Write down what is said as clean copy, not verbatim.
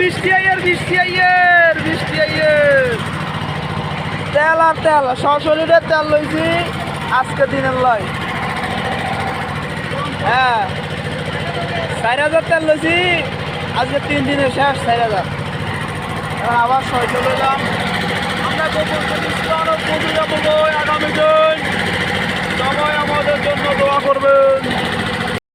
বৃষ্টি আইয়ের তেল আর তেল সশরীরের তেল লইছি আজকে দিনের লয়। হ্যাঁ 4,000 তেল লইছি আজকে 3 দিনের শেষ 4,000। এখন আবার 600 লইলাম। আমরা গোপন আগামী দিন